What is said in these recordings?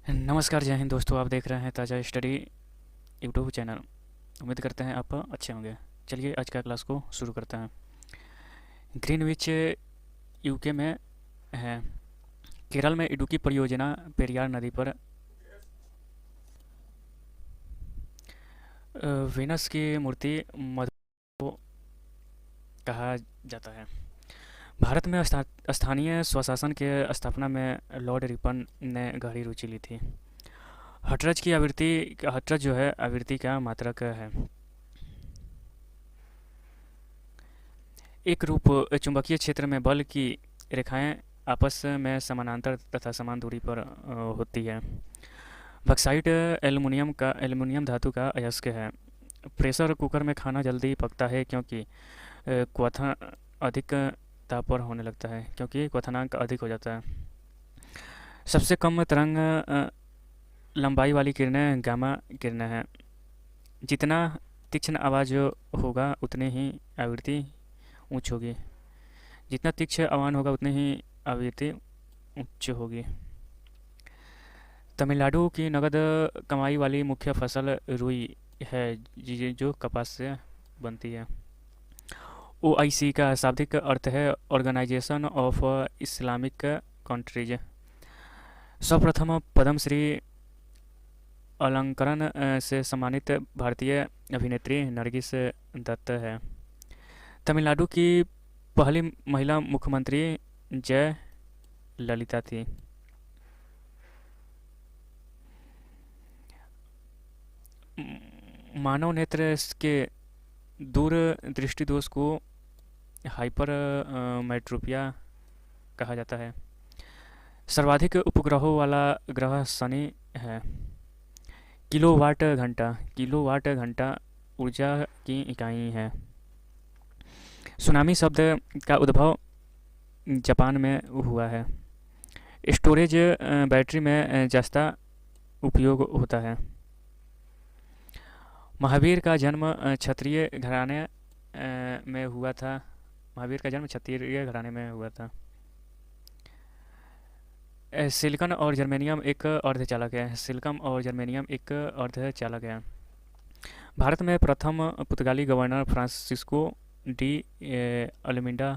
नमस्कार, जय हिंद दोस्तों। आप देख रहे हैं ताज़ा स्टडी यूट्यूब चैनल। उम्मीद करते हैं आप अच्छे होंगे। चलिए आज का क्लास को शुरू करते हैं। ग्रीनविच यूके में है। केरल में इडुक्की परियोजना पेरियार नदी पर वीनस की मूर्ति मधु को कहा जाता है। भारत में स्थानीय स्वशासन के स्थापना में लॉर्ड रिपन ने गहरी रुचि ली थी। हटरज जो है आवृत्ति का मात्रक है। एक रूप चुंबकीय क्षेत्र में बल की रेखाएं आपस में समानांतर तथा समान दूरी पर होती है। बक्साइट एल्युमिनियम धातु का अयस्क है। प्रेशर कुकर में खाना जल्दी पकता है क्वथन अधिक ताप पर होने लगता है क्योंकि क्वथनांक अधिक हो जाता है। सबसे कम तरंग लंबाई वाली किरणें गामा किरणें हैं। जितना तीक्ष्ण आवाज़ होगा उतनी ही आवृत्ति उच्च होगी। जितना तीक्ष्ण आह्वान होगा उतनी ही आवृत्ति उच्च होगी। तमिलनाडु की नगद कमाई वाली मुख्य फसल रुई है जो कपास से बनती है। ओआईसी का शाब्दिक अर्थ है ऑर्गेनाइजेशन ऑफ इस्लामिक कंट्रीज। सर्वप्रथम पद्मश्री अलंकरण से सम्मानित भारतीय अभिनेत्री नरगिस दत्त है। तमिलनाडु की पहली महिला मुख्यमंत्री जय ललिता थी। मानव नेत्र के दूर दृष्टि दोष को हाइपर मेट्रोपिया कहा जाता है। सर्वाधिक उपग्रहों वाला ग्रह शनि है। किलोवाट घंटा ऊर्जा की इकाई है। सुनामी शब्द का उद्भव जापान में हुआ है। स्टोरेज बैटरी में जस्ता उपयोग होता है। महावीर का जन्म क्षत्रिय घराने में हुआ था। महावीर का जन्म क्षत्रिय घराने में हुआ था। सिलिकॉन और जर्मेनियम एक अर्धचालक है। सिलिकॉन और जर्मेनियम एक अर्धचालक है। भारत में प्रथम पुर्तगाली गवर्नर फ्रांसिस्को डी अल्मीडा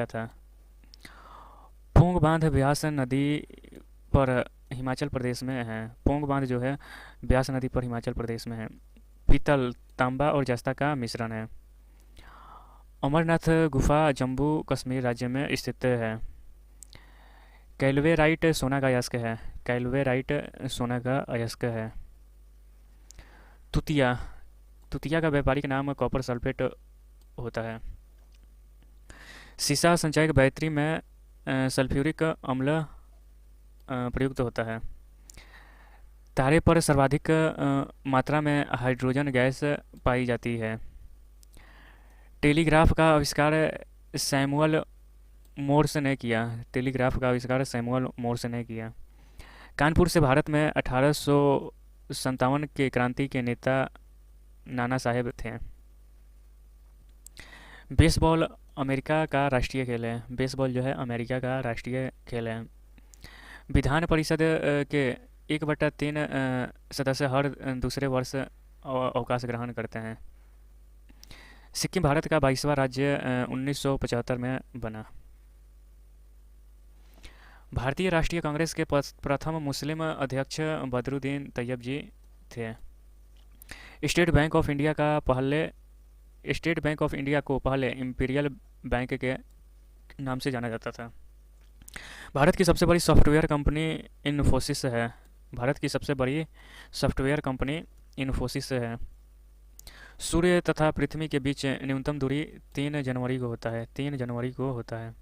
था। पोंग बांध ब्यास नदी पर हिमाचल प्रदेश में है। पोंग बांध जो है ब्यास नदी पर हिमाचल प्रदेश में है। पीतल, तांबा और जस्ता का मिश्रण है। अमरनाथ गुफा जम्मू कश्मीर राज्य में स्थित है। कैलवेराइट सोना का अयस्क है। कैलवेराइट सोना का अयस्क है। तुतिया तुतिया का व्यापारिक नाम कॉपर सल्फेट होता है। सीसा संचयक बैटरी में सल्फ्यूरिक अम्ल प्रयुक्त होता है। तारे पर सर्वाधिक मात्रा में हाइड्रोजन गैस पाई जाती है। टेलीग्राफ का आविष्कार सैमुअल मोर्स ने किया। टेलीग्राफ का आविष्कार सैमुअल मोर्स ने किया। कानपुर से भारत में 1857 के क्रांति के नेता नाना साहेब थे। बेसबॉल अमेरिका का राष्ट्रीय खेल है। बेसबॉल जो है अमेरिका का राष्ट्रीय खेल है। विधान परिषद के 1/3 सदस्य हर दूसरे वर्ष अवकाश ग्रहण करते हैं। सिक्किम भारत का 22वां राज्य 1975 में बना। भारतीय राष्ट्रीय कांग्रेस के प्रथम मुस्लिम अध्यक्ष बदरुद्दीन तैयब जी थे। स्टेट बैंक ऑफ इंडिया को पहले इंपीरियल बैंक के नाम से जाना जाता था। भारत की सबसे बड़ी सॉफ्टवेयर कंपनी इन्फोसिस है। भारत की सबसे बड़ी सॉफ्टवेयर कंपनी इन्फोसिस है। सूर्य तथा पृथ्वी के बीच न्यूनतम दूरी 3 जनवरी को होता है। 3 जनवरी को होता है।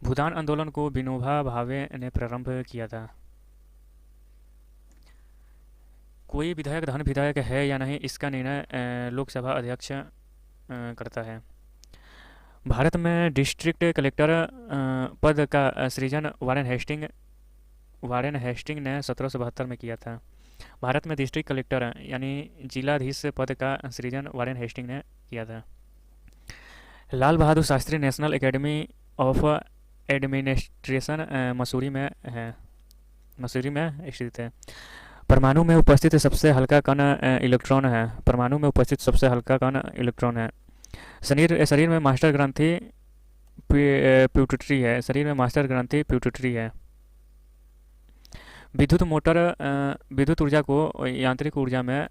भूदान आंदोलन को विनोबा भावे ने प्रारंभ किया था। कोई विधायक धन विधायक है या नहीं इसका निर्णय लोकसभा अध्यक्ष करता है। भारत में डिस्ट्रिक्ट कलेक्टर पद का सृजन वारेन हेस्टिंग ने 1772 में किया था। भारत में डिस्ट्रिक्ट कलेक्टर यानी जिलाधीश पद का सृजन वारेन हेस्टिंग ने किया था। Lal Bahadur Shastri national academy of administration Mussoorie में है। मसूरी में स्थित है। परमाणु में उपस्थित सबसे हल्का कण इलेक्ट्रॉन है। परमाणु में उपस्थित सबसे हल्का कण इलेक्ट्रॉन है। शरीर शरीर में मास्टर ग्रंथि प्यूटरी है। शरीर में मास्टर ग्रंथि प्यूटरी है। विद्युत मोटर विद्युत ऊर्जा को यांत्रिक ऊर्जा में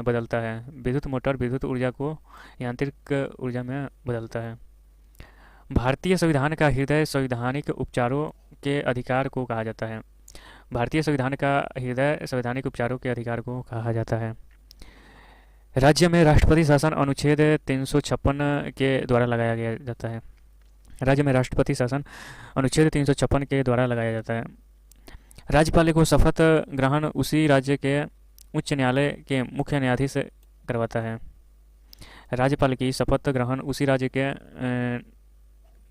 बदलता है। विद्युत मोटर विद्युत ऊर्जा को यांत्रिक ऊर्जा में बदलता है। भारतीय संविधान का हृदय संवैधानिक उपचारों के अधिकार को कहा जाता है। भारतीय संविधान का हृदय संवैधानिक उपचारों के अधिकार को कहा जाता है। राज्य में राष्ट्रपति शासन अनुच्छेद 356 के द्वारा लगाया गया जाता है। राज्य में राष्ट्रपति शासन अनुच्छेद 356 के द्वारा लगाया जाता है। राज्यपाल को शपथ ग्रहण उसी राज्य के उच्च न्यायालय के मुख्य न्यायाधीश करवाता है। राज्यपाल की शपथ ग्रहण उसी राज्य के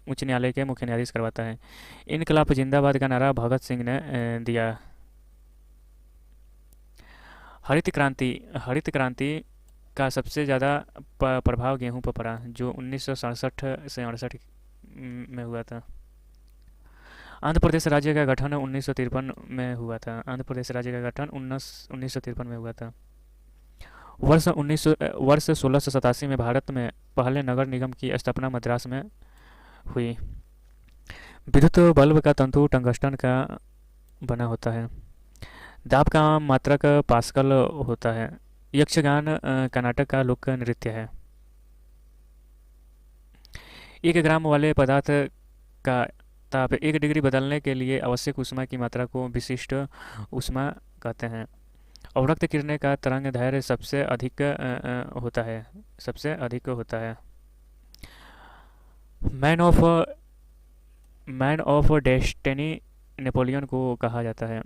उच्च न्यायालय के मुख्य न्यायाधीश करवाता है। इनकलाब जिंदाबाद का नारा भगत सिंह ने दिया। हरित क्रांति का सबसे ज़्यादा प्रभाव गेहूं पर पड़ा, जो 1967 से 68 में हुआ था। आंध्र प्रदेश राज्य का गठन 1953 में हुआ था। आंध्र प्रदेश राज्य का गठन 1953 में हुआ था। वर्ष 1687 में भारत में पहले नगर निगम की स्थापना मद्रास में हुई। विद्युत बल्ब का तंतु टंगस्टन का बना होता है। दाब का मात्रक पास्कल होता है। यक्षगान कर्नाटक का लोक नृत्य है। 1 ग्राम वाले पदार्थ का ताप 1 डिग्री बदलने के लिए आवश्यक ऊष्मा की मात्रा को विशिष्ट ऊष्मा कहते हैं। अवरक्त किरणें का तरंग दैर्घ्य सबसे अधिक होता है। मैन ऑफ डेस्टिनी नेपोलियन को कहा जाता है।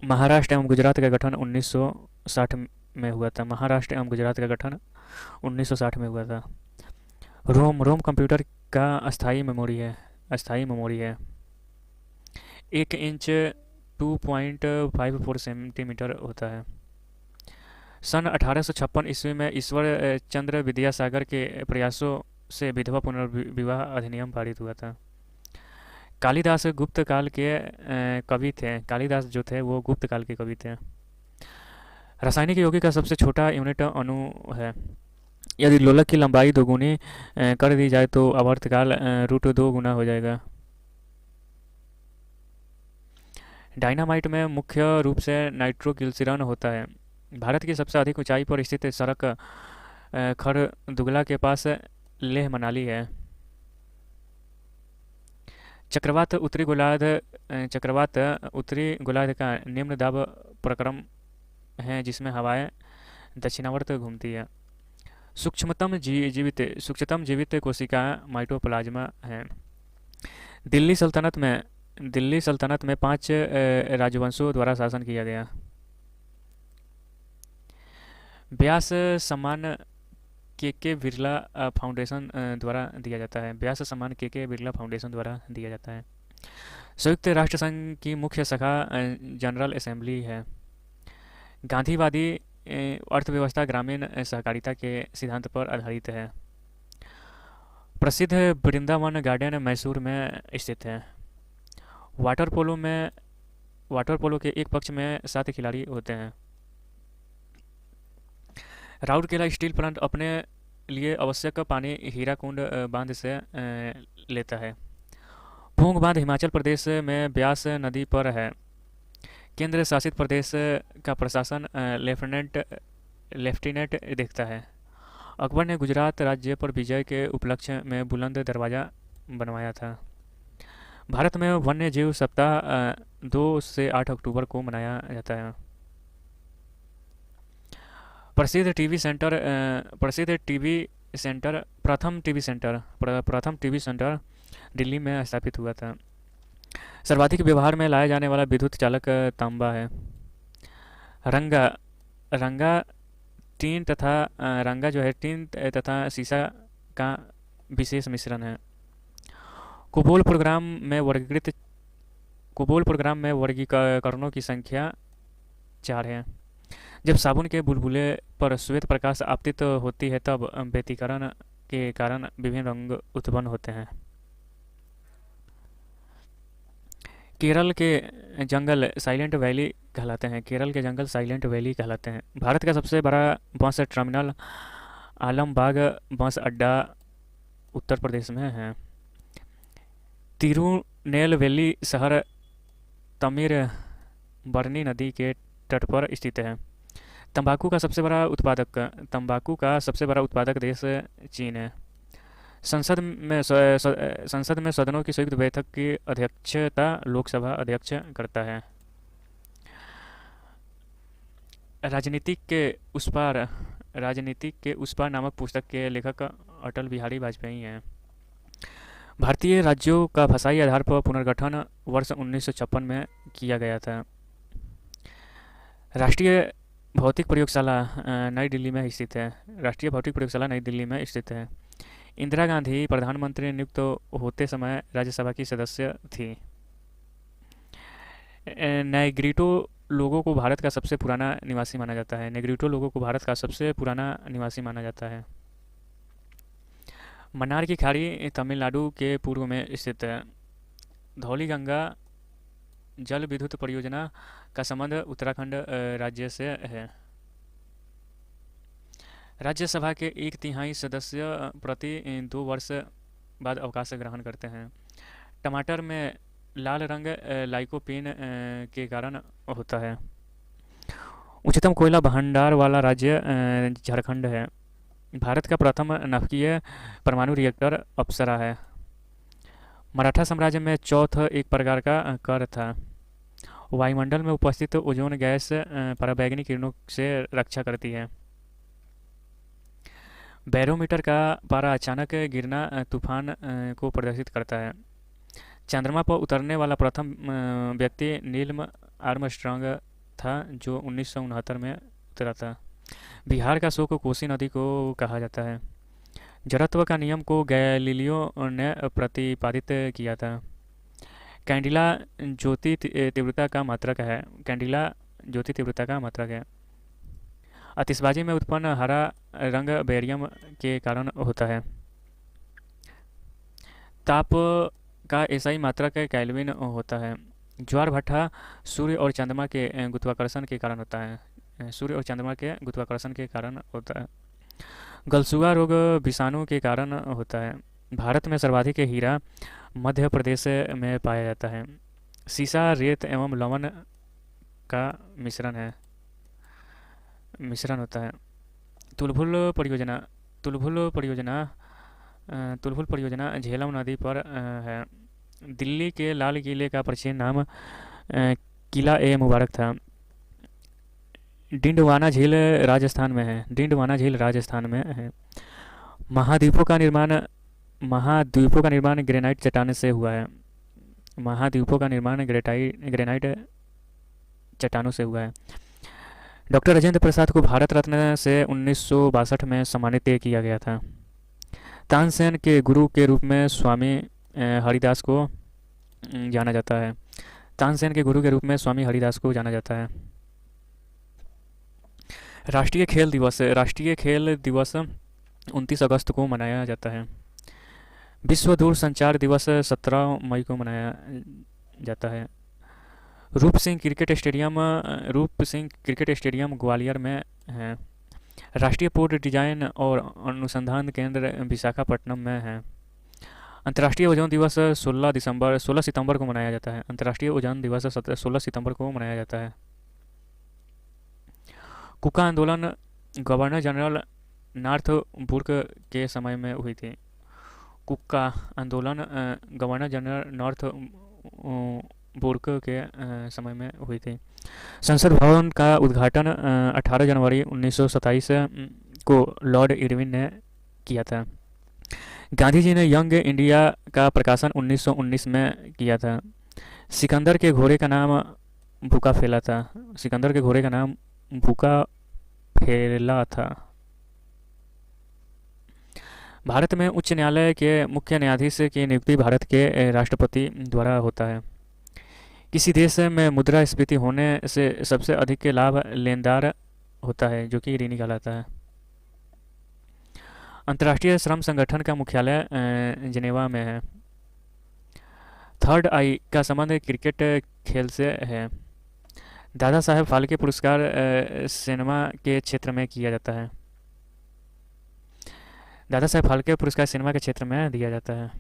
महाराष्ट्र एवं गुजरात का गठन 1960 में हुआ था। महाराष्ट्र एवं गुजरात का गठन 1960 में हुआ था। रोम कंप्यूटर का अस्थायी मेमोरी है। 1 इंच 2.54 सेंटीमीटर होता है। सन 1856 ईस्वी में ईश्वर चंद्र विद्यासागर के प्रयासों से विधवा पुनर्विवाह अधिनियम पारित हुआ था। कालिदास गुप्त काल के कवि थे। कालिदास जो थे वो गुप्त काल के कवि थे। रासायनिक यौगिक का सबसे छोटा यूनिट अणु है। यदि लोलक की लंबाई 2 गुनी कर दी जाए तो आवर्तकाल √2 गुना हो जाएगा। डायनामाइट में मुख्य रूप से नाइट्रोग्लिसरॉन होता है। भारत की सबसे अधिक ऊंचाई पर स्थित सड़क खरदुगला के पास लेह मनाली है। चक्रवात उत्तरी गोलार्ध का निम्न दाब प्रक्रम है, जिसमें हवाएं दक्षिणावर्त घूमती है। सूक्ष्मतम जीवित कोशिका माइटोप्लाज्मा है। दिल्ली सल्तनत में 5 राजवंशों द्वारा शासन किया गया। व्यास सम्मान के बिरला फाउंडेशन द्वारा दिया जाता है। व्यास सम्मान के बिरला फाउंडेशन द्वारा दिया जाता है। संयुक्त राष्ट्र संघ की मुख्य शाखा जनरल असेंबली है। गांधीवादी अर्थव्यवस्था ग्रामीण सहकारिता के सिद्धांत पर आधारित है। प्रसिद्ध वृंदावन गार्डन मैसूर में स्थित है। वाटर पोलो के एक पक्ष में 7 खिलाड़ी होते हैं। राउरकेला स्टील प्लांट अपने लिए आवश्यक पानी हीराकुंड बांध से लेता है। पूंग बांध हिमाचल प्रदेश में ब्यास नदी पर है। केंद्र शासित प्रदेश का प्रशासन लेफ्टिनेंट देखता है। अकबर ने गुजरात राज्य पर विजय के उपलक्ष्य में बुलंद दरवाज़ा बनवाया था। भारत में वन्य जीव सप्ताह 2 से 8 अक्टूबर को मनाया जाता है। प्रसिद्ध टीवी सेंटर प्रथम टीवी सेंटर दिल्ली में स्थापित हुआ था। सर्वाधिक व्यवहार में लाया जाने वाला विद्युत चालक तांबा है। रंगा टीन तथा सीसा का विशेष मिश्रण है। कुबोल प्रोग्राम में वर्गीकरणों की संख्या 4 है। जब साबुन के बुलबुले पर श्वेत प्रकाश आपतित होती है तब व्यतिकरण के कारण विभिन्न रंग उत्पन्न होते हैं। केरल के जंगल साइलेंट वैली कहलाते हैं। केरल के जंगल साइलेंट वैली कहलाते हैं। भारत का सबसे बड़ा बस टर्मिनल आलमबाग बस अड्डा उत्तर प्रदेश में है। तिरुनेलवेली शहर तमिर बरनी नदी के तट पर स्थित है। तंबाकू का सबसे बड़ा उत्पादक देश चीन है। संसद में सदनों की संयुक्त बैठक की अध्यक्षता लोकसभा अध्यक्ष करता है। राजनीतिक के उस पार राजनीतिक के उस पार नामक पुस्तक के लेखक अटल बिहारी वाजपेयी हैं। भारतीय राज्यों का भाषाई आधार पर पुनर्गठन वर्ष 1956 में किया गया था। राष्ट्रीय भौतिक प्रयोगशाला नई दिल्ली में स्थित है। राष्ट्रीय भौतिक प्रयोगशाला नई दिल्ली में स्थित है। इंदिरा गांधी प्रधानमंत्री नियुक्त होते समय राज्यसभा की सदस्य थी। नेग्रिटो लोगों को भारत का सबसे पुराना निवासी माना जाता है। नेग्रिटो लोगों को भारत का सबसे पुराना निवासी माना जाता है। मन्नार की खाड़ी तमिलनाडु के पूर्व में स्थित है। धौलीगंगा जल विद्युत परियोजना का संबंध उत्तराखंड राज्य से है। राज्यसभा के 1/3 सदस्य प्रति 2 वर्ष बाद अवकाश ग्रहण करते हैं। टमाटर में लाल रंग लाइकोपीन के कारण होता है। उच्चतम कोयला भंडार वाला राज्य झारखंड है। भारत का प्रथम नाभिकीय परमाणु रिएक्टर अप्सरा है। मराठा साम्राज्य में चौथ एक प्रकार का कर था। वायुमंडल में उपस्थित ओजोन गैस पराबैंगनी किरणों से रक्षा करती है। बैरोमीटर का पारा अचानक गिरना तूफान को प्रदर्शित करता है। चंद्रमा पर उतरने वाला प्रथम व्यक्ति नील आर्मस्ट्रांग था, जो 1969 में उतरा था। बिहार का शोक कोसी नदी को कहा जाता है। जड़त्व का नियम को गैलीलियो ने प्रतिपादित किया था। कैंडिला ज्योति तीव्रता का मात्रक है। कैंडिला ज्योति तीव्रता का मात्रक है। आतिशबाजी में उत्पन्न हरा रंग बेरियम के कारण होता है। ताप का एसआई मात्रक केल्विन होता है। ज्वार भाटा सूर्य और चंद्रमा के गुरुत्वाकर्षण के कारण होता है। सूर्य और चंद्रमा के गुरुत्वाकर्षण के कारण होता है। गलसुआ रोग विषाणु के कारण होता है। भारत में सर्वाधिक हीरा मध्य प्रदेश में पाया जाता है। सीसा रेत एवं लवण का मिश्रण होता है। तुलफुल परियोजना झेलम नदी पर है। दिल्ली के लाल किले का प्राचीन नाम किला ए मुबारक था। डिंडवाना झील राजस्थान में है। महाद्वीपों का निर्माण ग्रेनाइट चट्टान से हुआ है। ग्रेनाइट चट्टानों से हुआ है। डॉक्टर राजेंद्र प्रसाद को भारत रत्न से 1962 में सम्मानित किया गया था। तानसेन के गुरु के रूप में स्वामी हरिदास को जाना जाता है। राष्ट्रीय खेल दिवस 29 अगस्त को मनाया जाता है। विश्व दूरसंचार दिवस 17 मई को मनाया जाता है। रूप सिंह क्रिकेट स्टेडियम ग्वालियर में है। राष्ट्रीय पोर्ट डिजाइन और अनुसंधान केंद्र विशाखापट्टनम में है। अंतर्राष्ट्रीय ओजोन दिवस 16 सितंबर को मनाया जाता है। 16 सितंबर को मनाया जाता है। कुका आंदोलन गवर्नर जनरल नॉर्थ बुर्क के समय में हुई थी। कुका आंदोलन गवर्नर जनरल नॉर्थ बुर्क के समय में हुई थी। संसद भवन का उद्घाटन 18 जनवरी 1927 को लॉर्ड इरविन ने किया था। गांधी जी ने यंग इंडिया का प्रकाशन 1919 में किया था। सिकंदर के घोड़े का नाम भूखा फैला था। भारत में उच्च न्यायालय के मुख्य न्यायाधीश की नियुक्ति भारत के राष्ट्रपति द्वारा होता है। किसी देश में मुद्रास्फीति होने से सबसे अधिक लाभ लेनदार होता है, जो कि ऋणी कहलाता है। अंतर्राष्ट्रीय श्रम संगठन का मुख्यालय जिनेवा में है। थर्ड आई का संबंध क्रिकेट खेल से है। दादा साहेब फाल्के पुरस्कार सिनेमा के क्षेत्र में किया जाता है। दादा साहेब फाल्के पुरस्कार सिनेमा के क्षेत्र में दिया जाता है।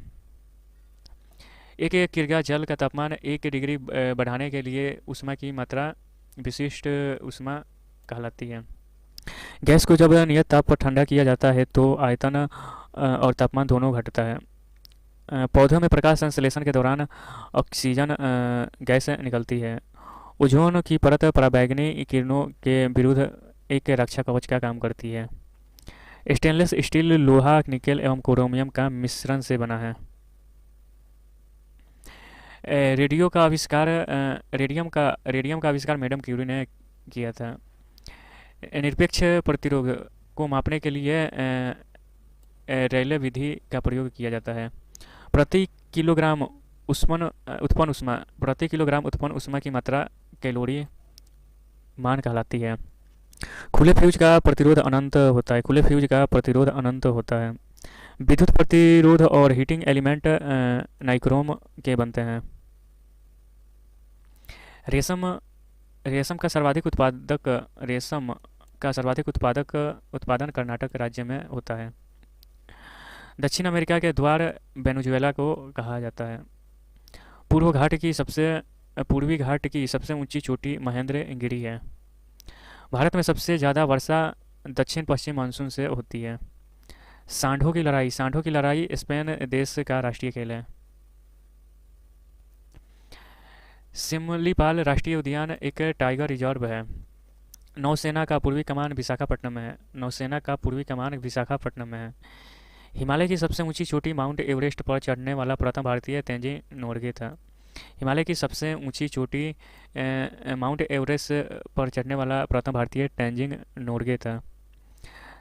एक क्रिया जल का तापमान 1 डिग्री बढ़ाने के लिए ऊष्मा की मात्रा विशिष्ट ऊष्मा कहलाती है। गैस को जब नियत ताप पर ठंडा किया जाता है तो आयतन और तापमान दोनों घटता है। पौधों में प्रकाश संश्लेषण के दौरान ऑक्सीजन गैस निकलती है। ओजोन की परत पराबैंगनी किरणों के विरुद्ध एक रक्षा कवच का काम करती है। स्टेनलेस स्टील लोहा, निकेल एवं क्रोमियम का मिश्रण से बना है। रेडियो का आविष्कार रेडियम का आविष्कार मैडम क्यूरी ने किया था। निरपेक्ष प्रतिरोध को मापने के लिए रेले विधि का प्रयोग किया जाता है। प्रति किलोग्राम उत्पन्न ऊष्मा की मात्रा कैलोरी मान कहलाती है। खुले फ्यूज का प्रतिरोध अनंत होता है। विद्युत प्रतिरोध और हीटिंग एलिमेंट नाइक्रोम के बनते हैं। रेशम का सर्वाधिक उत्पादन कर्नाटक राज्य में होता है। दक्षिण अमेरिका के द्वार वेनेजुएला को कहा जाता है। पूर्वी घाट की सबसे ऊंची चोटी महेंद्रगिरी है। भारत में सबसे ज़्यादा वर्षा दक्षिण पश्चिम मानसून से होती है। सांडों की लड़ाई स्पेन देश का राष्ट्रीय खेल है। सिमलीपाल राष्ट्रीय उद्यान एक टाइगर रिजर्व है। नौसेना का पूर्वी कमान विशाखापट्टनम में है। हिमालय की सबसे ऊंची चोटी माउंट एवरेस्ट पर चढ़ने वाला प्रथम भारतीय तेंजिंग नोर्गे था। हिमालय की सबसे ऊंची चोटी माउंट एवरेस्ट पर चढ़ने वाला प्रथम भारतीय तेंजिंग नोर्गे था।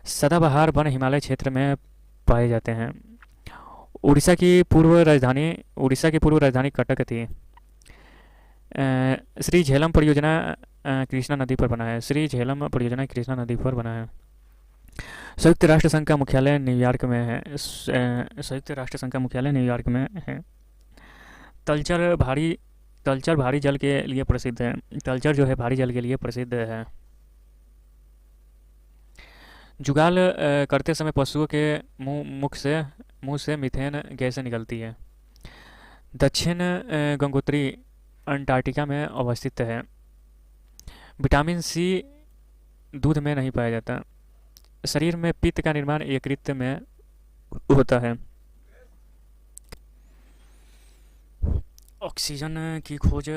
सदाबहार वन हिमालय क्षेत्र में पाए जाते हैं। उड़ीसा की पूर्व राजधानी कटक थी। श्री झेलम परियोजना कृष्णा नदी पर बना है। संयुक्त राष्ट्र संघ का मुख्यालय न्यूयॉर्क में है। तलचर भारी जल के लिए प्रसिद्ध है। जुगाल करते समय पशुओं के मुंह से मीथेन गैस निकलती है। दक्षिण गंगोत्री अंटार्कटिका में अवस्थित है। विटामिन सी दूध में नहीं पाया जाता। शरीर में पित्त का निर्माण यकृत में होता है। ऑक्सीजन की खोज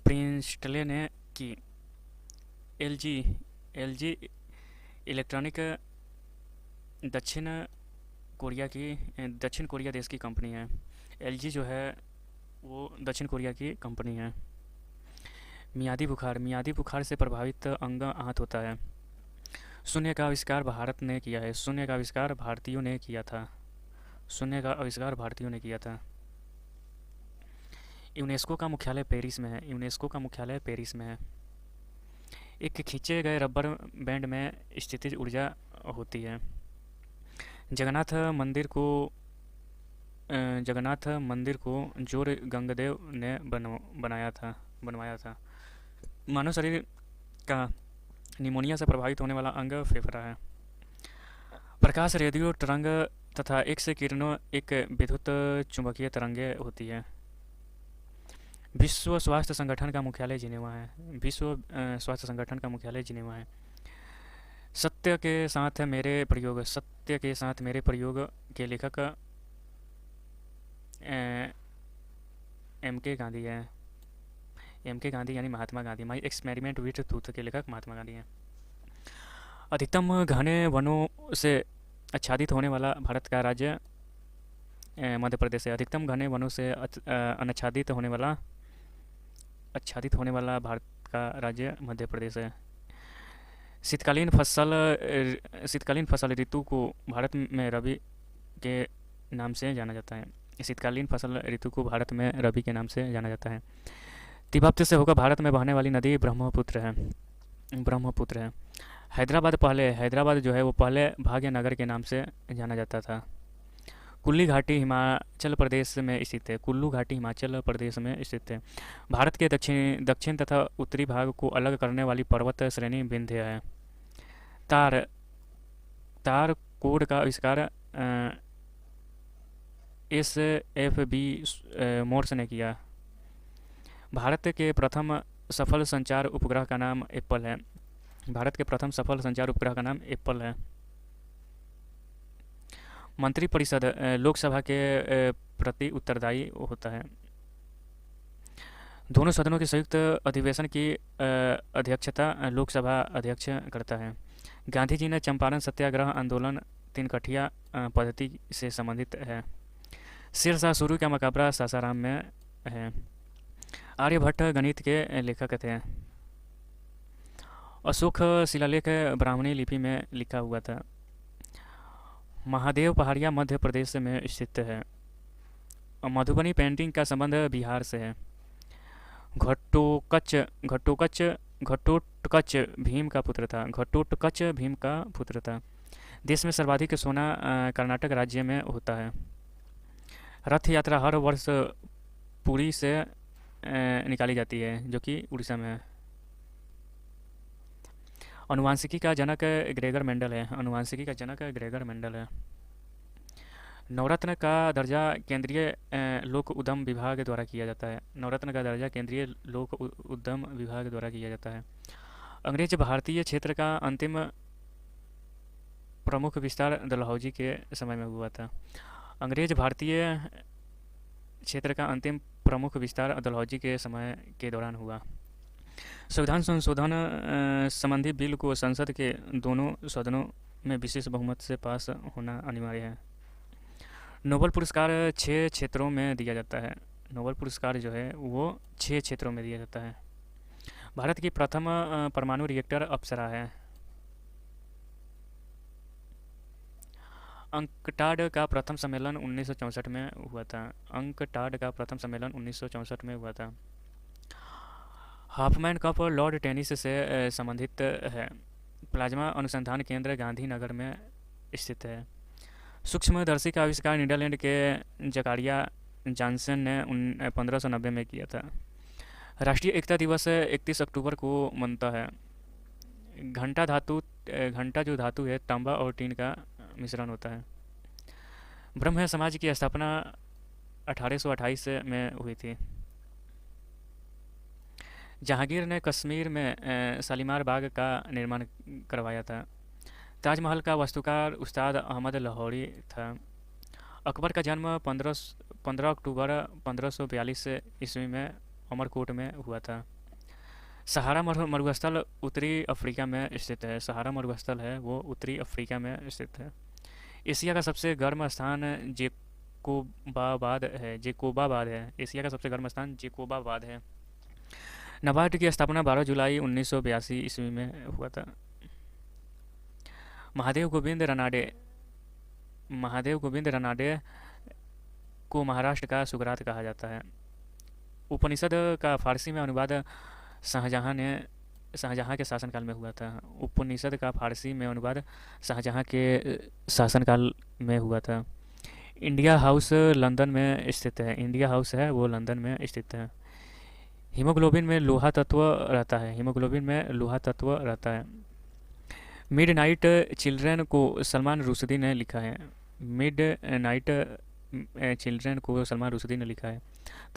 प्रिंस्टले ने की। एलजी इलेक्ट्रॉनिक दक्षिण कोरिया देश की कंपनी है। एलजी जो है वो दक्षिण कोरिया की कंपनी है। मियादी बुखार से प्रभावित अंग आहत होता है। शून्य का आविष्कार भारतीयों ने किया था। यूनेस्को का मुख्यालय पेरिस में है। एक खींचे गए रबर बैंड में स्थितिज ऊर्जा होती है। जगन्नाथ मंदिर को जोर गंगदेव ने बनवाया था। मानव शरीर का निमोनिया से प्रभावित होने वाला अंग फेफड़ा है। प्रकाश, रेडियो तरंग तथा एक्स किरणों एक विद्युत चुंबकीय तरंगें होती है। विश्व स्वास्थ्य संगठन का मुख्यालय जिनेवा है। सत्य के साथ मेरे प्रयोग के लेखक एम के गांधी यानी Mahatma Gandhi. My experiment with truth के लेखक महात्मा गांधी हैं। अधिकतम घने वनों से आच्छादित होने वाला भारत का राज्य मध्य प्रदेश है। अधिकतम घने वनों से आच्छादित होने वाला भारत का राज्य मध्य प्रदेश है। शीतकालीन फसल ऋतु को भारत में रबी के नाम से जाना जाता है। तिब्बत से होकर भारत में बहने वाली नदी ब्रह्मपुत्र है। हैदराबाद जो है वो पहले भाग्यनगर के नाम से जाना जाता था। कुल्ली घाटी हिमाचल प्रदेश में स्थित है। कुल्लू घाटी हिमाचल प्रदेश में स्थित है। भारत के दक्षिण दक्षिण तथा उत्तरी भाग को अलग करने वाली पर्वत श्रेणी विंध्य है। तार तार कोड का आविष्कार SFB मोर्स ने किया। भारत के प्रथम सफल संचार उपग्रह का नाम एप्पल है। भारत के प्रथम सफल संचार उपग्रह का नाम एप्पल है। मंत्रिपरिषद लोकसभा के प्रति उत्तरदायी होता है। दोनों सदनों के संयुक्त अधिवेशन की अध्यक्षता लोकसभा अध्यक्ष करता है। गांधी जी ने चंपारण सत्याग्रह आंदोलन तीनकठिया पद्धति से संबंधित है। शेरशाह सूरी का मकबरा सासाराम में है। आर्यभट्ट गणित के लेखक थे। अशोक शिलालेख ब्राह्मणी लिपि में लिखा हुआ था। महादेव पहाड़िया मध्य प्रदेश में स्थित है। मधुबनी पेंटिंग का संबंध बिहार से है। घटोत्कच घटोत्कच घटोत्कच भीम का पुत्र था। घटोत्कच भीम का पुत्र था। देश में सर्वाधिक सोना कर्नाटक राज्य में होता है। रथ यात्रा हर वर्ष पुरी से निकाली जाती है, जो कि उड़ीसा में है। अनुवांशिकी का जनक ग्रेगर मेंडल है। अनुवांशिकी का जनक ग्रेगर मेंडल है। नवरत्न का दर्जा केंद्रीय लोक उद्यम विभाग द्वारा किया जाता है। नवरत्न का दर्जा केंद्रीय लोक उद्यम विभाग द्वारा किया जाता है। अंग्रेज भारतीय क्षेत्र का अंतिम प्रमुख विस्तार डलहौजी के समय में हुआ था। अंग्रेज भारतीय क्षेत्र का अंतिम प्रमुख विस्तार डलहौजी के समय के दौरान हुआ। संविधान संशोधन संबंधी बिल को संसद के दोनों सदनों में विशेष बहुमत से पास होना अनिवार्य है। नोबेल पुरस्कार 6 क्षेत्रों में दिया जाता है। नोबेल पुरस्कार जो है वो 6 क्षेत्रों में दिया जाता है। भारत की प्रथम परमाणु रिएक्टर अप्सरा है। अंकटाड का प्रथम सम्मेलन 1964 में हुआ था। अंकटाड का प्रथम सम्मेलन 1964 में हुआ था। हाफमैन कप लॉर्ड टेनिस से संबंधित है। प्लाज्मा अनुसंधान केंद्र गांधीनगर में स्थित है। सूक्ष्मदर्शी का आविष्कार नीदरलैंड के जकारिया जॉनसन ने 1590 में किया था। राष्ट्रीय एकता दिवस 31 अक्टूबर को मनता है। घंटा जो धातु है तांबा और टीन का मिश्रण होता है। ब्रह्म समाज की स्थापना 1828 में हुई थी। जहांगीर ने कश्मीर में शालीमार बाग का निर्माण करवाया था। ताजमहल का वास्तुकार उस्ताद अहमद लाहौरी था। अकबर का जन्म 15 अक्टूबर 1542 ईस्वी में अमरकोट में हुआ था। सहारा मरुस्थल उत्तरी अफ्रीका में स्थित है। सहारा मरुस्थल है वो उत्तरी अफ्रीका में स्थित है। एशिया का सबसे गर्म स्थान जेकोबाबाद है। एशिया का सबसे गर्म स्थान जेकोबाबाद है। नाबार्ड की स्थापना 12 जुलाई 1982 ईस्वी में हुआ था। महादेव गोविंद रनाडे को महाराष्ट्र का सुगरात कहा जाता है। उपनिषद का फारसी में अनुवाद शाहजहां के शासनकाल में हुआ था। उपनिषद का फारसी में अनुवाद शाहजहां के शासनकाल में हुआ था। इंडिया हाउस लंदन में स्थित है। इंडिया हाउस है वो लंदन में स्थित है। हीमोग्लोबिन में लोहा तत्व रहता है। हीमोग्लोबिन में लोहा तत्व रहता है। मिड नाइट चिल्ड्रेन को सलमान रुश्दी ने लिखा है। मिड नाइट चिल्ड्रेन को सलमान रुश्दी ने लिखा है।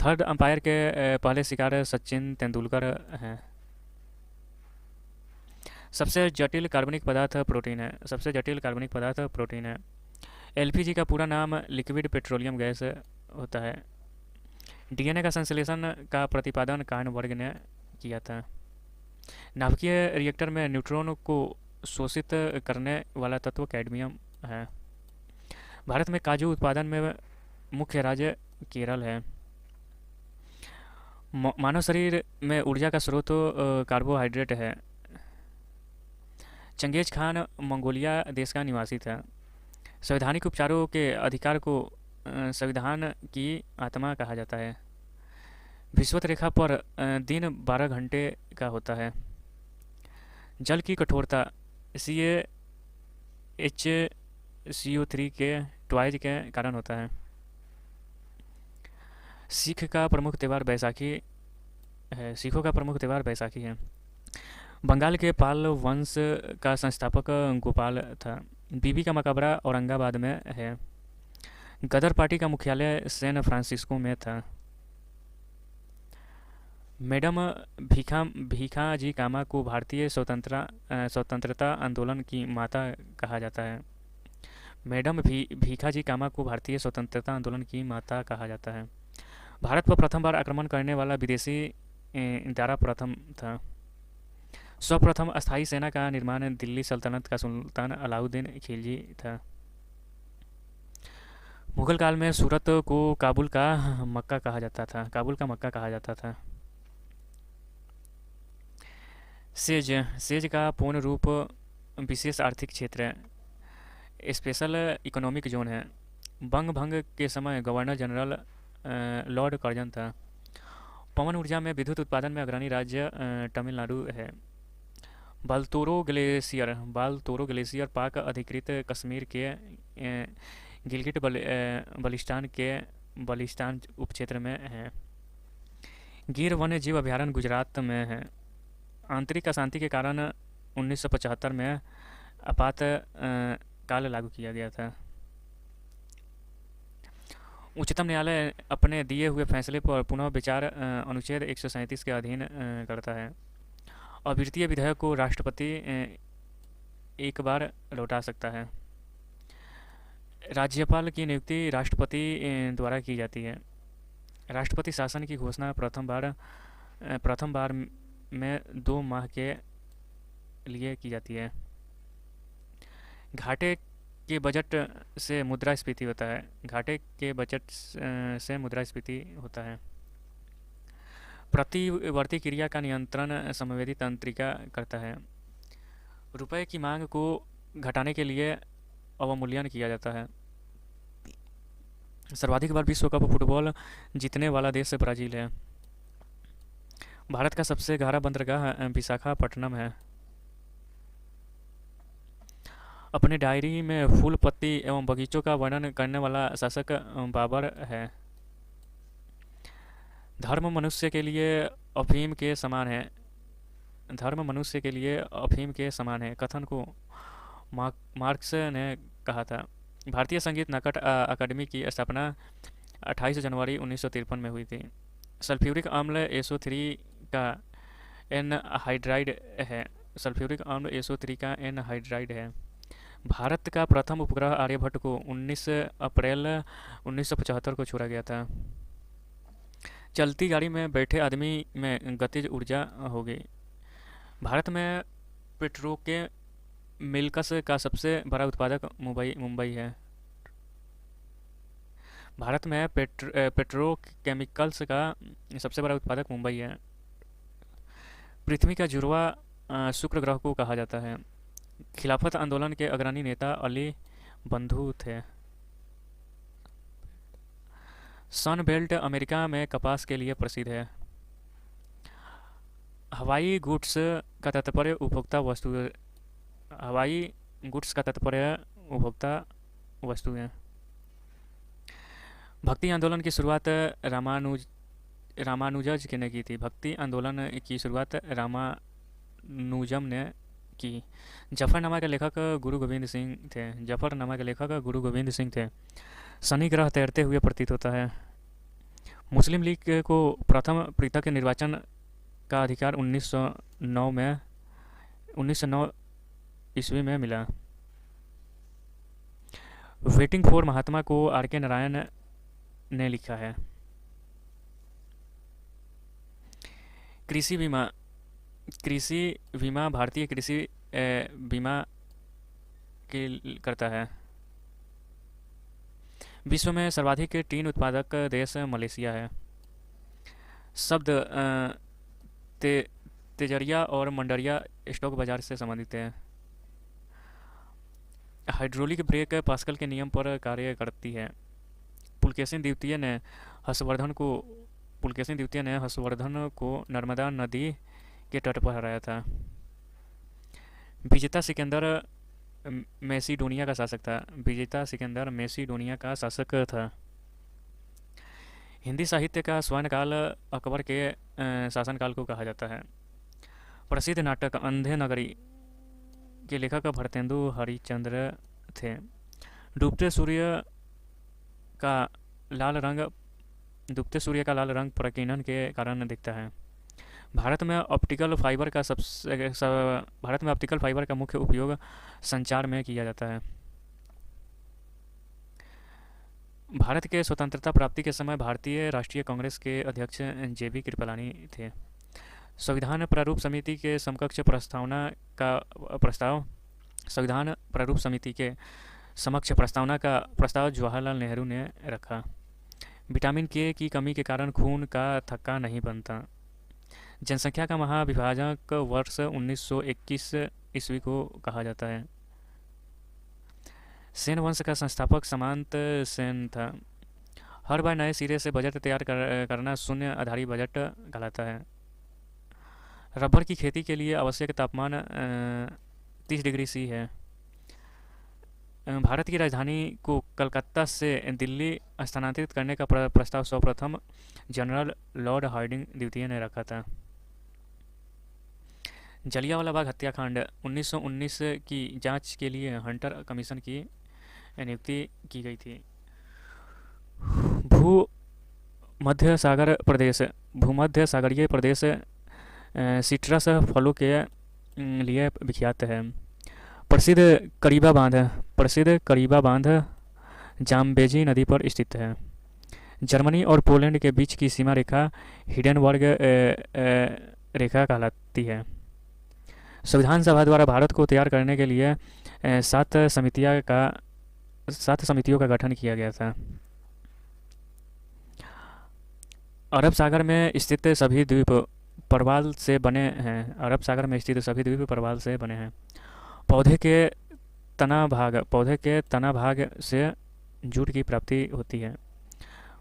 थर्ड अंपायर के पहले शिकार सचिन तेंदुलकर हैं। सबसे जटिल कार्बनिक पदार्थ प्रोटीन है। सबसे जटिल कार्बनिक पदार्थ प्रोटीन है। एलपीजी का पूरा नाम लिक्विड पेट्रोलियम गैस होता है। डीएनए का संश्लेषण का प्रतिपादन कार्नबर्ग ने किया था। नाभिकीय रिएक्टर में न्यूट्रॉन को शोषित करने वाला तत्व कैडमियम है। भारत में काजू उत्पादन में मुख्य राज्य केरल है। मानव शरीर में ऊर्जा का स्रोत कार्बोहाइड्रेट है। चंगेज खान मंगोलिया देश का निवासी था। संवैधानिक उपचारों के अधिकार को संविधान की आत्मा कहा जाता है। विषुवत रेखा पर दिन 12 घंटे का होता है। जल की कठोरता CaHCO3 के टॉयज के कारण होता है। सिख का प्रमुख त्यौहार बैसाखी है। सिखों का प्रमुख त्यौहार बैसाखी है। बंगाल के पाल वंश का संस्थापक गोपाल था। बीबी का मकबरा औरंगाबाद में है। गदर पार्टी का मुख्यालय सैन फ्रांसिस्को में था। मैडम भीखा जी कामा को भारतीय स्वतंत्रता आंदोलन की माता कहा जाता है। मैडम भीखा जी कामा को भारतीय स्वतंत्रता आंदोलन की माता कहा जाता है। भारत पर प्रथम बार आक्रमण करने वाला विदेशी दारा प्रथम था। सर्वप्रथम अस्थायी सेना का निर्माण दिल्ली सल्तनत का सुल्तान अलाउद्दीन खिलजी था। मुगल काल में सूरत को काबुल का मक्का कहा जाता था। सेज सेज का पूर्ण रूप विशेष आर्थिक क्षेत्र है, स्पेशल इकोनॉमिक जोन है। बंग भंग के समय गवर्नर जनरल लॉर्ड कर्जन था। पवन ऊर्जा में विद्युत उत्पादन में अग्रणी राज्य तमिलनाडु है। बालतोरो ग्लेशियर पाक अधिकृत कश्मीर के गिलगिट बल्टिस्तान के बल्टिस्तान उपक्षेत्र में है। गिर वन्य जीव अभयारण्य गुजरात में है। आंतरिक अशांति के कारण 1975 में आपात काल लागू किया गया था। उच्चतम न्यायालय अपने दिए हुए फैसले पर पुनः विचार अनुच्छेद 137 के अधीन करता है। अविर्तीय विधेयक को राष्ट्रपति एक बार लौटा सकता है। राज्यपाल की नियुक्ति राष्ट्रपति द्वारा की जाती है। राष्ट्रपति शासन की घोषणा प्रथम बार में 2 माह के लिए की जाती है। घाटे के बजट से मुद्रास्फीति होता है। प्रतिवर्ती क्रिया का नियंत्रण समवेदी तंत्रिका करता है। रुपए की मांग को घटाने के लिए अवमूल्यन किया जाता है। सर्वाधिक बार विश्व कप फुटबॉल जीतने वाला देश ब्राज़ील है। भारत का सबसे गहरा बंदरगाह विशाखापट्टनम है। अपने डायरी में फूल पत्ती एवं बगीचों का वर्णन करने वाला शासक बाबर है। धर्म मनुष्य के लिए अफीम के समान है कथन को मार्क्स ने कहा था। भारतीय संगीत नाटक अकादमी की स्थापना 28 जनवरी 1953 में हुई थी। सल्फ्यूरिक अम्ल SO3 का एनहाइड्राइड है। भारत का प्रथम उपग्रह आर्यभट्ट को 19 अप्रैल 1975 को छोड़ा गया था। चलती गाड़ी में बैठे आदमी में गतिज ऊर्जा होगी। भारत में पेट्रोकेमिकल्स का सबसे बड़ा उत्पादक मुंबई है। भारत में पेट्रोकेमिकल्स का सबसे बड़ा उत्पादक मुंबई है। पृथ्वी का जुड़वा शुक्र ग्रह को कहा जाता है। खिलाफत आंदोलन के अग्रणी नेता अली बंधु थे। सन बेल्ट अमेरिका में कपास के लिए प्रसिद्ध है। हवाई गुड्स का तात्पर्य उपभोक्ता वस्तु है। भक्ति आंदोलन की शुरुआत रामानुजज ने की थी। भक्ति आंदोलन की शुरुआत रामानुजम ने की। जफरनामा के लेखक गुरु गोविंद सिंह थे। शनि ग्रह तैरते हुए प्रतीत होता है। मुस्लिम लीग को प्रथम पृथक निर्वाचन का अधिकार 1909 ईस्वी में मिला। वेटिंग फॉर महात्मा को R.K. नारायण ने लिखा है। कृषि बीमा भारतीय कृषि बीमा करता है। विश्व में सर्वाधिक टीन उत्पादक देश मलेशिया है। शब्द तेजरिया और मंडरिया स्टॉक बाजार से संबंधित है। हाइड्रोलिक ब्रेक पास्कल के नियम पर कार्य करती है। पुलकेशिन द्वितीय ने हर्षवर्धन को नर्मदा नदी के तट पर हराया था। विजेता सिकंदर मैसिडोनिया का शासक था। विजेता सिकंदर मैसिडोनिया का शासक था। हिंदी साहित्य का स्वर्ण काल अकबर के शासनकाल को कहा जाता है। प्रसिद्ध नाटक अंधे नगरी के लेखक भरतेंदु हरिश्चंद्र थे। डूबते सूर्य का लाल रंग डूबते सूर्य का लाल रंग प्रकीर्णन के कारण दिखता है। भारत में ऑप्टिकल फाइबर का मुख्य उपयोग संचार में किया जाता है। भारत के स्वतंत्रता प्राप्ति के समय भारतीय राष्ट्रीय कांग्रेस के अध्यक्ष जेबी कृपलानी थे। संविधान प्रारूप समिति के समकक्ष प्रस्तावना का प्रस्ताव जवाहरलाल नेहरू ने रखा। विटामिन के की कमी के कारण खून का थक्का नहीं बनता। जनसंख्या का महाविभाजक वर्ष 1921 ईस्वी को कहा जाता है। सेन वंश का संस्थापक सामंत सेन था। हर बार नए सिरे से बजट तैयार करना शून्य आधारी बजट कहलाता है। रबर की खेती के लिए आवश्यक तापमान 30 डिग्री सी है। भारत की राजधानी को कलकत्ता से दिल्ली स्थानांतरित करने का प्रस्ताव सर्वप्रथम जनरल लॉर्ड हार्डिंग द्वितीय ने रखा था। जलियांवाला बाग हत्याकांड 1919 की जांच के लिए हंटर कमीशन की नियुक्ति की गई थी। भूमध्य सागरीय प्रदेश सिट्रस फलों के लिए विख्यात है। प्रसिद्ध करीबा बांध जाम्बेजी नदी पर स्थित है। जर्मनी और पोलैंड के बीच की सीमा रेखा हिडेनबर्ग रेखा कहलाती है। संविधान सभा द्वारा भारत को तैयार करने के लिए 7 समितियों का गठन किया गया था। अरब सागर में स्थित सभी द्वीप प्रवाल से बने हैं। पौधे के तना भाग से जूट की प्राप्ति होती है।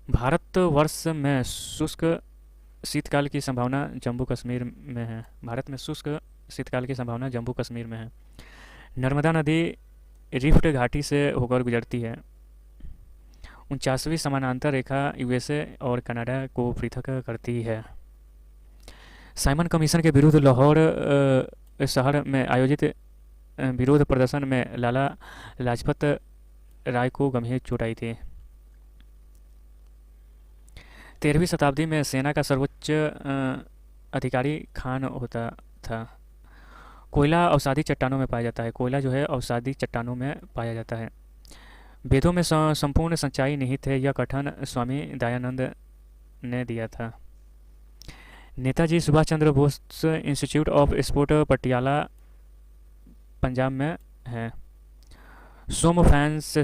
भारतवर्ष में शुष्क शीतकाल की संभावना जम्मू कश्मीर में है। नर्मदा नदी रिफ्ट घाटी से होकर गुजरती है। 49वीं समानांतर रेखा यूएसए और कनाडा को पृथक करती है। साइमन कमीशन के विरुद्ध लाहौर शहर में आयोजित विरोध प्रदर्शन में लाला लाजपत राय को गंभीर चोट आई थी। 13वीं शताब्दी में सेना का सर्वोच्च अधिकारी खान होता था। कोयला अवसादी चट्टानों में पाया जाता है। वेदों में संपूर्ण सच्चाई निहित है, यह कथन स्वामी दयानंद ने दिया था। Netaji Subhash Chandra Bose institute of sport Patiala Punjab में है। सोमपैंस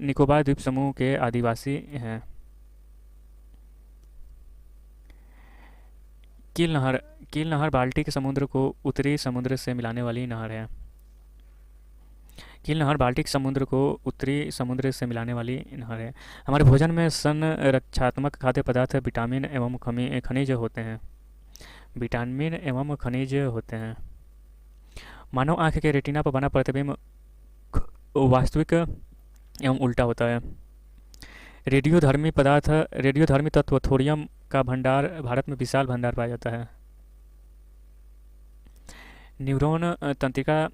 निकोबार द्वीप समूह के आदिवासी हैं। कील नहर बाल्टिक समुद्र को उत्तरी समुद्र से मिलाने वाली नहर है। हमारे भोजन में संरक्षात्मक खाद्य पदार्थ विटामिन एवं खनिज होते हैं। मानव आँख के रेटिना पर बना प्रतिबिंब वास्तविक एवं उल्टा होता है। रेडियोधर्मी तत्व थोरियम का भंडार भारत में विशाल भंडार पाया जाता है। न्यूरॉन तंत्रिका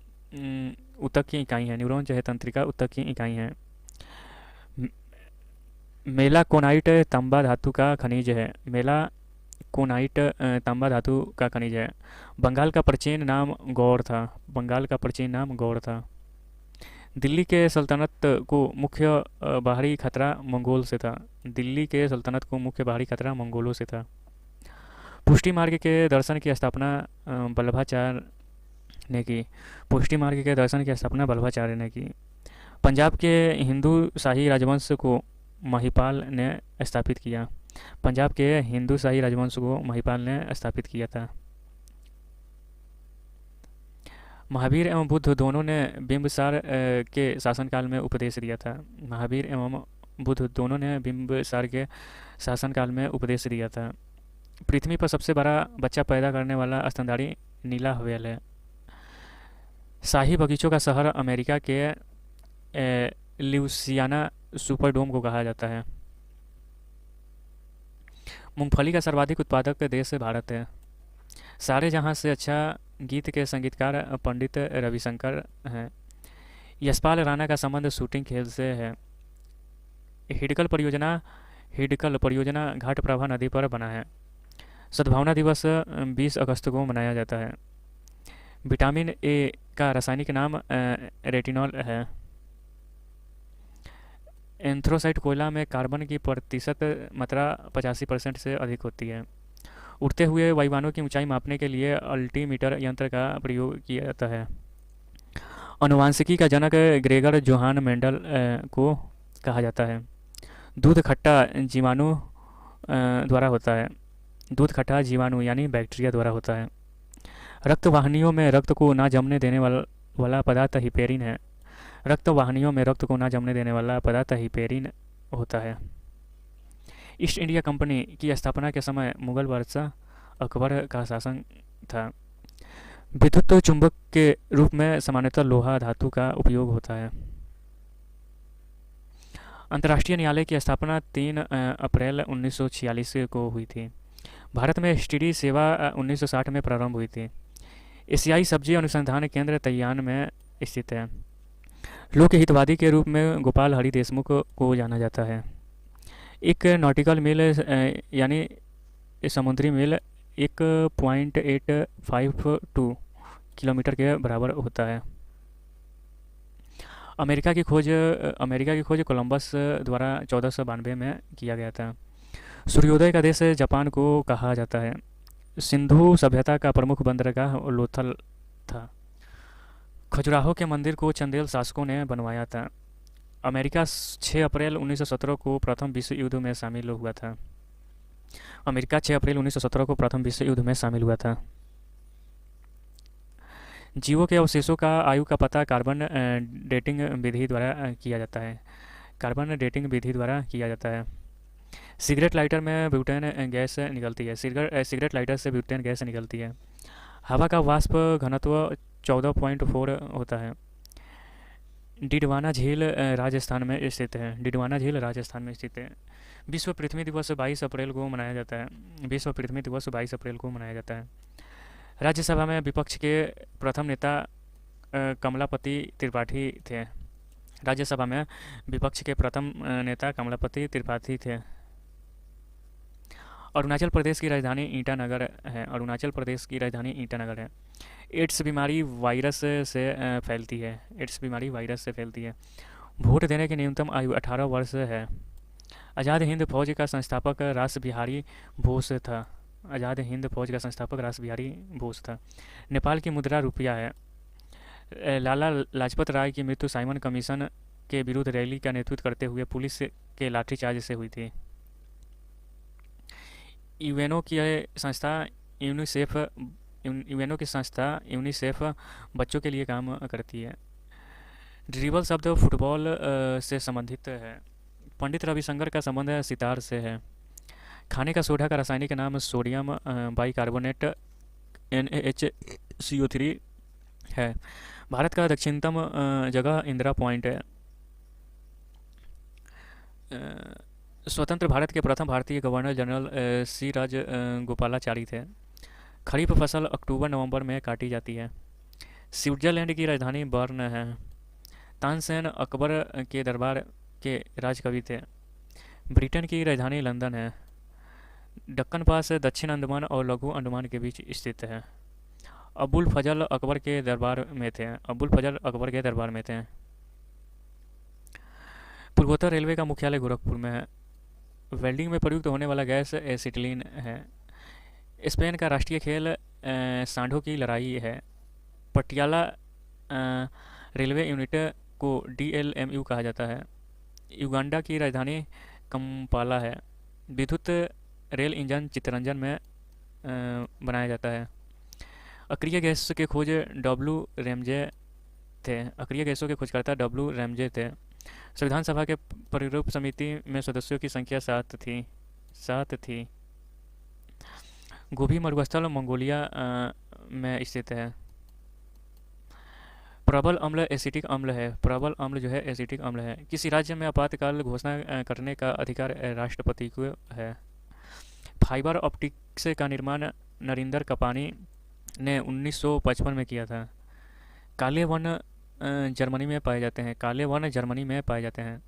ऊतक की इकाई है। मेलाकोनाइट तांबा धातु का खनिज है। बंगाल का प्राचीन नाम गौड़ था। दिल्ली के सल्तनत को मुख्य बाहरी खतरा मंगोलों से था। पुष्टि मार्ग के दर्शन की स्थापना वल्लभाचार्य ने की। पंजाब के हिंदू शाही राजवंश को महिपाल ने स्थापित किया था। महावीर एवं बुद्ध दोनों ने बिंबिसार के शासनकाल में उपदेश दिया था। पृथ्वी पर सबसे बड़ा बच्चा पैदा करने वाला स्तनधारी नीला व्हेल है। शाही बगीचों का शहर अमेरिका के ल्यूसियाना सुपरडोम को कहा जाता है। मूंगफली का सर्वाधिक उत्पादक देश भारत है। सारे जहां से अच्छा गीत के संगीतकार पंडित रविशंकर हैं। यशपाल राणा का संबंध शूटिंग खेल से है। हिडकल परियोजना हिडकल परियोजना घाटप्रभा नदी पर बना है। सद्भावना दिवस 20 अगस्त को मनाया जाता है। विटामिन ए का रासायनिक नाम रेटिनॉल है। एंथ्रोसाइट कोयला में कार्बन की प्रतिशत मात्रा 85% से अधिक होती है। उड़ते हुए वायुयानों की ऊंचाई मापने के लिए अल्टीमीटर यंत्र का प्रयोग किया जाता है। अनुवांशिकी का जनक ग्रेगर जोहान मेंडल को कहा जाता है। दूध खट्टा जीवाणु द्वारा होता है। दूध खट्टा जीवाणु यानी बैक्टीरिया द्वारा होता है। रक्त वाहिनियों में रक्त को ना जमने देने वाला पदार्थ हिपेरिन है। रक्त वाहिनियों में रक्त को ना जमने देने वाला पदार्थ हिपेरिन होता है। ईस्ट इंडिया कंपनी की स्थापना के समय मुगल बादशाह अकबर का शासन था। विद्युत चुंबक के रूप में सामान्यतः लोहा धातु का उपयोग होता है। अंतर्राष्ट्रीय न्यायालय की स्थापना 3 अप्रैल 1946 को हुई थी। भारत में एसटीडी सेवा 1960 में प्रारंभ हुई थी। एशियाई सब्जी अनुसंधान केंद्र तैयान में स्थित है। लोक हितवादी के रूप में गोपाल हरि देशमुख को जाना जाता है। एक नॉटिकल मील यानी समुद्री मील 1.852 किलोमीटर के बराबर होता है। अमेरिका की खोज कोलंबस द्वारा 1492 में किया गया था। सूर्योदय का देश जापान को कहा जाता है। सिंधु सभ्यता का प्रमुख बंदरगाह लोथल था। खजुराहो के मंदिर को चंदेल शासकों ने बनवाया था। अमेरिका 6 अप्रैल 1917 को प्रथम विश्व युद्ध में शामिल हुआ था। अमेरिका 6 अप्रैल 1917 को प्रथम विश्व युद्ध में शामिल हुआ था। जीवों के अवशेषों का आयु का पता कार्बन डेटिंग विधि द्वारा किया जाता है। कार्बन डेटिंग विधि द्वारा किया जाता है। सिगरेट लाइटर में ब्यूटेन गैस निकलती है। सिगरेट लाइटर से ब्यूटेन गैस निकलती है। हवा का वाष्प घनत्व 14.4 होता है। डिडवाना झील राजस्थान में स्थित है। डिडवाना झील राजस्थान में स्थित है। विश्व पृथ्वी दिवस 22 अप्रैल को मनाया जाता है। विश्व पृथ्वी दिवस 22 अप्रैल को मनाया जाता है। राज्यसभा में विपक्ष के प्रथम नेता कमलापति त्रिपाठी थे। राज्यसभा में विपक्ष के प्रथम नेता कमलापति त्रिपाठी थे। अरुणाचल प्रदेश की राजधानी ईटानगर है। अरुणाचल प्रदेश की राजधानी ईटानगर है। एड्स बीमारी वायरस से फैलती है। एड्स बीमारी वायरस से फैलती है। वोट देने की न्यूनतम आयु 18 वर्ष है। आज़ाद हिंद फौज का संस्थापक रास बिहारी बोस था। आज़ाद हिंद फौज का संस्थापक रास बिहारी बोस था। नेपाल की मुद्रा रुपया है। लाला लाजपत राय की मृत्यु साइमन कमीशन के विरुद्ध रैली का नेतृत्व करते हुए पुलिस के लाठीचार्ज से हुई थी। यूएनओ की संस्था यूनिसेफ बच्चों के लिए काम करती है। ड्रिबल शब्द फुटबॉल से संबंधित है। पंडित रविशंकर का संबंध सितार से है। खाने का सोडा का रासायनिक नाम सोडियम बाइकार्बोनेट NaHCO3 है। भारत का दक्षिणतम जगह इंदिरा पॉइंट है। स्वतंत्र भारत के प्रथम भारतीय गवर्नर जनरल सी राजगोपालाचारी थे। खरीफ फसल अक्टूबर-नवंबर में काटी जाती है। स्विट्जरलैंड की राजधानी बर्न है। तानसेन अकबर के दरबार के राजकवि थे। ब्रिटेन की राजधानी लंदन है। दक्कन पास दक्षिण अंडमान और लघु अंडमान के बीच स्थित है। अबुल फजल अकबर के दरबार में थे। पूर्वोत्तर रेलवे का मुख्यालय गोरखपुर में है। वेल्डिंग में प्रयुक्त होने वाला गैस एसिटिलीन है। स्पेन का राष्ट्रीय खेल सांडों की लड़ाई है। पटियाला रेलवे यूनिट को DLMU कहा जाता है। युगांडा की राजधानी कंपाला है। विद्युत रेल इंजन चित्तरंजन में बनाया जाता है। अक्रिय गैस के खोज अक्रिय गैसों के खोजकर्ता W रैमजे थे। संविधान सभा के परिरूप समिति में सदस्यों की संख्या 7 थी। गोभी मरुस्थल मंगोलिया में स्थित है। प्रबल अम्ल एसिटिक अम्ल है। प्रबल अम्ल जो है एसिटिक अम्ल है। किसी राज्य में आपातकाल घोषणा करने का अधिकार राष्ट्रपति को है। फाइबर ऑप्टिक्स का निर्माण नरिंदर कपानी ने 1955 में किया था। काले वन जर्मनी में पाए जाते हैं। काले वन जर्मनी में पाए जाते हैं।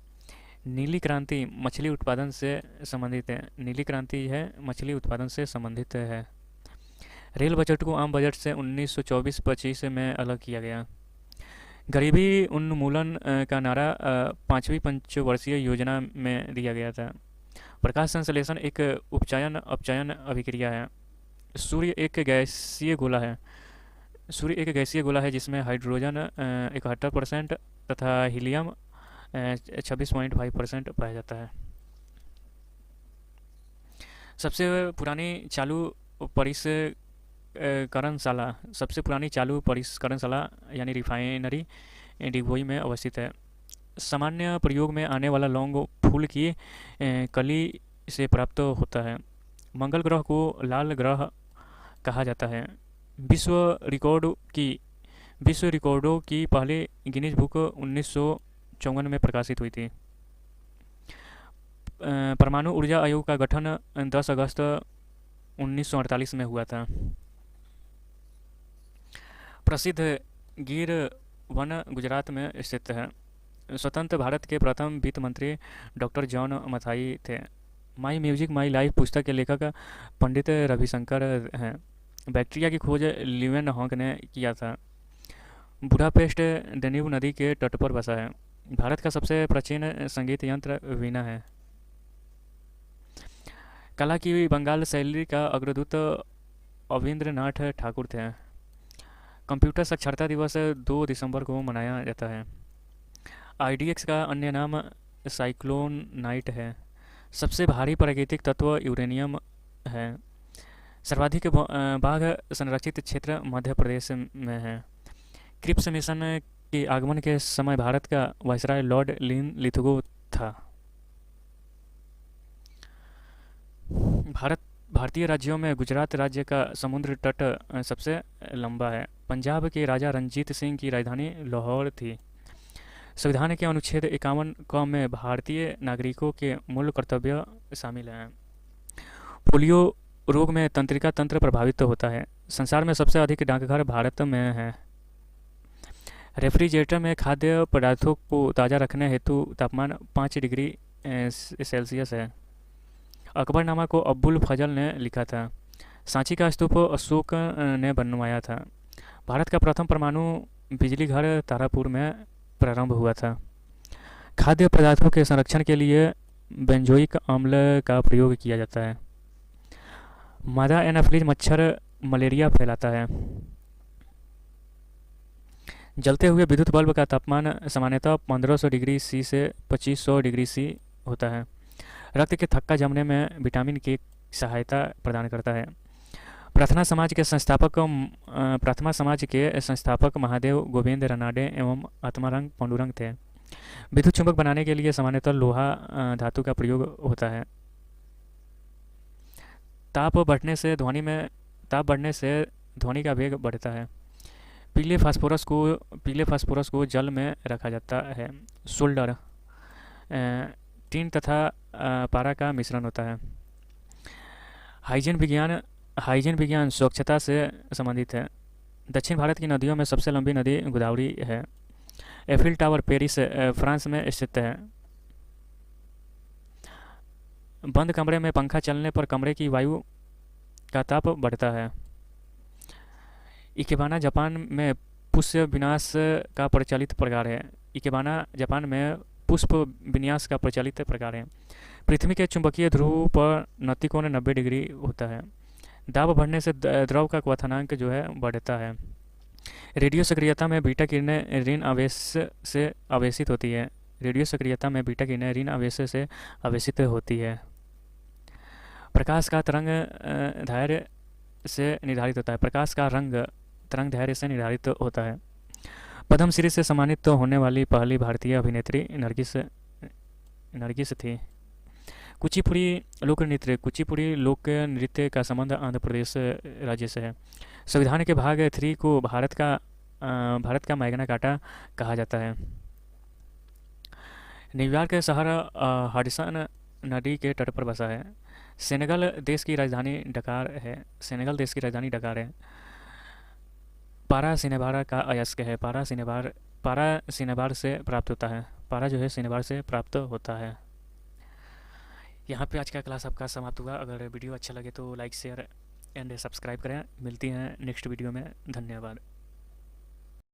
नीली क्रांति मछली उत्पादन से संबंधित है। नीली क्रांति है मछली उत्पादन से संबंधित है। रेल बजट को आम बजट से 1924-25 में अलग किया गया। गरीबी उन्मूलन का नारा पाँचवीं पंचवर्षीय योजना में दिया गया था। प्रकाश संश्लेषण एक उपचयन अपचयन अभिक्रिया है। सूर्य एक गैसीय गोला है। सूर्य एक गैसीय गोला है जिसमें हाइड्रोजन 71% तथा हीलियम 26.5% पाया जाता है। सबसे पुरानी चालू परिष्करणशाला सबसे पुरानी चालू परिष्करणशाला यानी रिफाइनरी डिगबोई में अवस्थित है। सामान्य प्रयोग में आने वाला लौंग फूल की कली से प्राप्त होता है। मंगल ग्रह को लाल ग्रह कहा जाता है। विश्व रिकॉर्डों की पहली गिनीज बुक 1954 में प्रकाशित हुई थी। परमाणु ऊर्जा आयोग का गठन 10 अगस्त 1948 में हुआ था। प्रसिद्ध गिर वन गुजरात में स्थित है। स्वतंत्र भारत के प्रथम वित्त मंत्री डॉक्टर जॉन मथाई थे। माई म्यूजिक माई लाइफ पुस्तक के लेखक पंडित रविशंकर हैं। बैक्टीरिया की खोज ल्यूएन हॉक ने किया था। बुडापेस्ट डेन्यूब नदी के तट पर बसा है। भारत का सबसे प्राचीन संगीत यंत्र वीणा है। कला की बंगाल शैली का अग्रदूत अविंद्रनाथ ठाकुर थे। कंप्यूटर साक्षरता दिवस 2 दिसंबर को मनाया जाता है। आईडीएक्स का अन्य नाम साइक्लोनाइट है। सबसे भारी प्राकृतिक तत्व यूरेनियम है। सर्वाधिक बाघ संरक्षित क्षेत्र मध्य प्रदेश में है। क्रिप्स मिशन के आगमन के समय भारत का वायसराय लॉर्ड लिथगो था। भारतीय राज्यों में गुजरात राज्य का समुद्र तट सबसे लंबा है। पंजाब के राजा रंजीत सिंह की राजधानी लाहौर थी। संविधान के अनुच्छेद 51 क में भारतीय नागरिकों के मूल कर्तव्य शामिल हैं। पोलियो रोग में तंत्रिका तंत्र प्रभावित होता है। संसार में सबसे अधिक डाकघर भारत में है। रेफ्रिजरेटर में खाद्य पदार्थों को ताज़ा रखने हेतु तापमान 5 डिग्री सेल्सियस है। अकबरनामा को अब्बुल फजल ने लिखा था। सांची का स्तूप अशोक ने बनवाया था। भारत का प्रथम परमाणु बिजली घर तारापुर में प्रारंभ हुआ था। खाद्य पदार्थों के संरक्षण के लिए बेंजोइक अम्ल का प्रयोग किया जाता है। मादा एनाफिलीज मच्छर मलेरिया फैलाता है। जलते हुए विद्युत बल्ब का तापमान सामान्यतः 1500 डिग्री सी से 2500 डिग्री सी होता है। रक्त के थक्का जमने में विटामिन के सहायता प्रदान करता है। प्रार्थना समाज के संस्थापक महादेव गोविंद रनाडे एवं आत्माराम पांडुरंग थे। विद्युत चुंबक बनाने के लिए सामान्यतः लोहा धातु का प्रयोग होता है। ताप बढ़ने से ध्वनि का वेग बढ़ता है। पीले फास्फोरस को जल में रखा जाता है। सोल्डर टीन तथा पारा का मिश्रण होता है। हाइजीन विज्ञान स्वच्छता से संबंधित है। दक्षिण भारत की नदियों में सबसे लंबी नदी गोदावरी है। एफिल टावर पेरिस फ्रांस में स्थित है। बंद कमरे में पंखा चलने पर कमरे की वायु का ताप बढ़ता है। इकेबाना जापान में पुष्प विन्यास का प्रचलित प्रकार है। पृथ्वी के चुंबकीय ध्रुव पर नतिकोण 90 डिग्री होता है। दाब बढ़ने से द्रव का क्वथनांक जो है बढ़ता है। रेडियो सक्रियता में बीटा किरणें ऋण आवेश से आवेशित होती है। प्रकाश का तरंग दैर्घ्य से निर्धारित होता है। होता है। पद्मश्री से सम्मानित होने वाली पहली भारतीय अभिनेत्री नरगिस थी। कुचिपुड़ी लोक नृत्य का संबंध आंध्र प्रदेश राज्य से है। संविधान के भाग 3 को भारत का भारत का मैग्ना कार्टा कहा जाता है। न्यूयॉर्क शहर हडसन नदी के तट पर बसा है। सेनेगल देश की राजधानी डकार है। पारा सिनेबार का अयस्क है। पारा सिनेबार से प्राप्त होता है। पारा जो है सिनेबार से प्राप्त होता है। यहाँ पे आज का क्लास आपका समाप्त हुआ। अगर वीडियो अच्छा लगे तो लाइक शेयर एंड सब्सक्राइब करें। मिलती हैं नेक्स्ट वीडियो में। धन्यवाद।